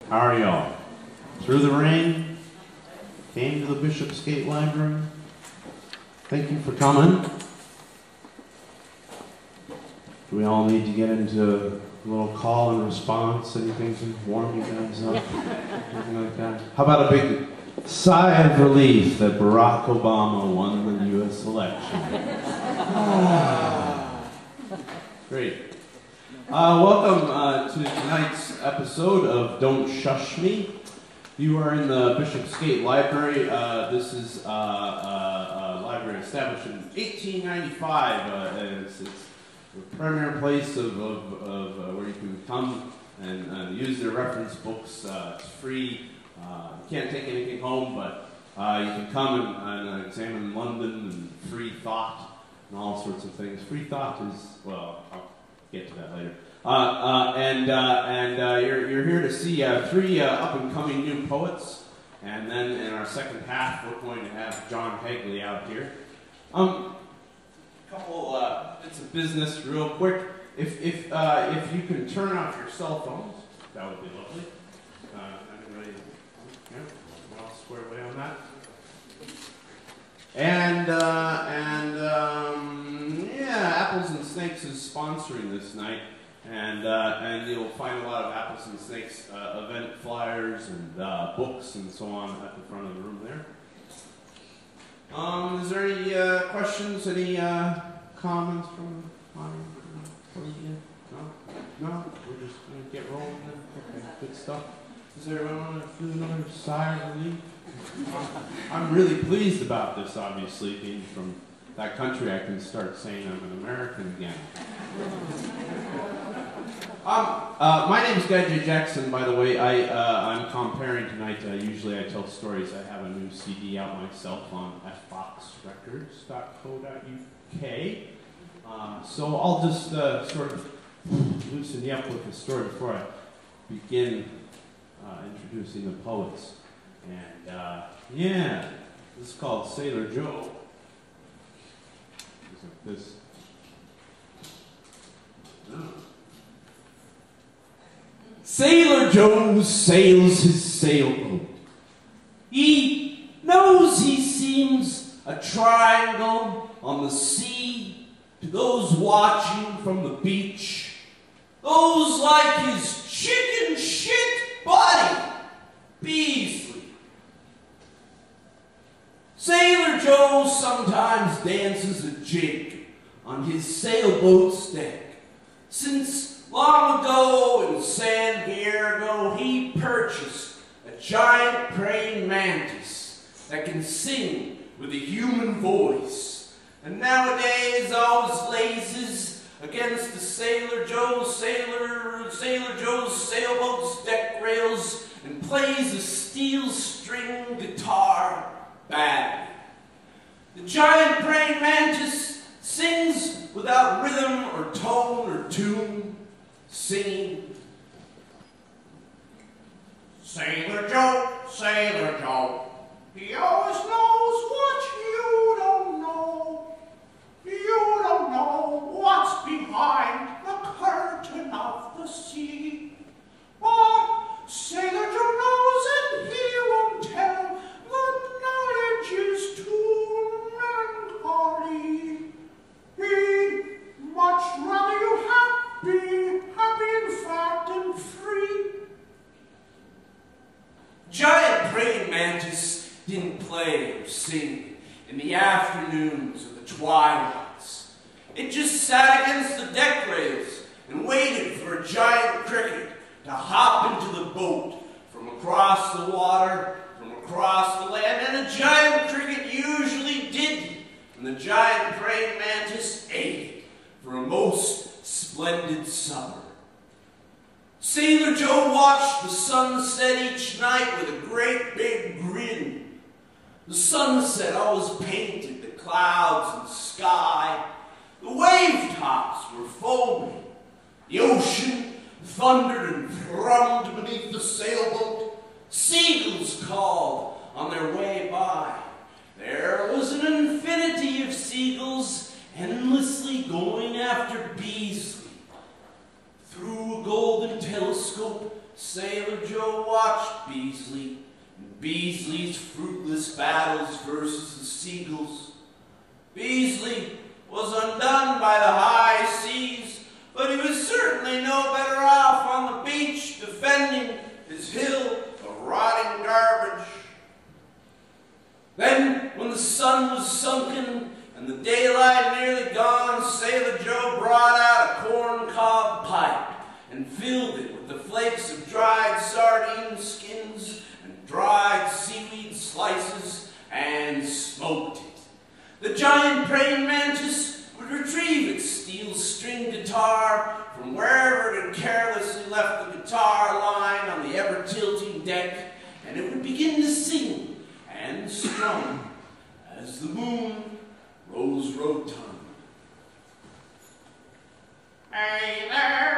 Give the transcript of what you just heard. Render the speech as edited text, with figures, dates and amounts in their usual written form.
How are y'all? Through the rain? Came to the Bishopsgate Library? Thank you for coming. Do we all need to get into a little call and response? Anything to warm you guys up? Anything like that? How about a big sigh of relief that Barack Obama won the U.S. election? Great. Welcome to tonight's episode of Don't Shush Me. You are in the Bishopsgate Library. This is a library established in 1895. It's the premier place of where you can come and use their reference books. It's free. You can't take anything home, but you can come and examine London and free thought and all sorts of things. Free thought is, well, I'll get to that later. You're here to see three up-and-coming new poets, and then in our second half we're going to have John Hagley out here. A couple bits of business real quick. If you can turn off your cell phones, that would be lovely. Everybody, yeah, we're all squared away on that. Yeah, Apples and Snakes is sponsoring this night, and you'll find a lot of Apples and Snakes event flyers and books and so on at the front of the room there. Is there any questions? Any comments from the audience? No? We're just going to get rolling then? Okay, good stuff. Does everyone want to do another sigh of relief? I'm really pleased about this, obviously, being from that country. I can start saying I'm an American again. My name is Guy J. Jackson, by the way. I'm comparing tonight. Usually I tell stories. I have a new CD out myself on fboxrecords.co.uk. So I'll just sort of loosen you up with a story before I begin introducing the poets. And yeah, this is called Sailor Joe. This. Sailor Joe sails his sailboat. He knows he seems a triangle on the sea to those watching from the beach. Those like his chicken shit buddy, Beasley. Sailor Joe sometimes dances a jig on his sailboat's deck. Since long ago in San Diego, he purchased a giant praying mantis that can sing with a human voice. And nowadays always lazes against the Sailor Joe's sailboat's deck rails and plays a steel string guitar badly. The giant praying mantis sings without rhythm or tone or tune, singing, Sailor Joe, he always knows what you don't know. You don't know what's behind the curtain of the sea. But Sailor Joe knows and he won't tell. The knowledge is too melancholy. He'd much rather you happy in fact and free. Giant praying mantis didn't play or sing in the afternoons or the twilights. It just sat against the deck rails and waited for a giant cricket to hop into the boat from across the water, from across the land, and the giant cricket usually did, and the giant praying mantis ate it for a most splendid supper. Sailor Joe watched the sunset each night with a great big grin. The sunset always painted the clouds and sky. The wave tops were foaming. The ocean thundered and thrummed beneath the sailboat. Seagulls called on their way by. There was an infinity of seagulls endlessly going after Beasley. Through a golden telescope, Sailor Joe watched watched Beasley and Beasley's fruitless battles versus the seagulls. Beasley was undone by the high seas, but he was certainly no better off on the beach defending his hill of rotting garbage. Then, when the sun was sunken and the daylight nearly gone, Sailor Joe brought out a corncob pipe and filled it with the flakes of dried sardine skins and dried seaweed slices and smoked it. The giant praying mantis would retrieve its steel-string guitar from wherever it had carelessly left the guitar lying on the ever-tilting deck, and it would begin to sing and strum as the moon rose rotund. Hey there!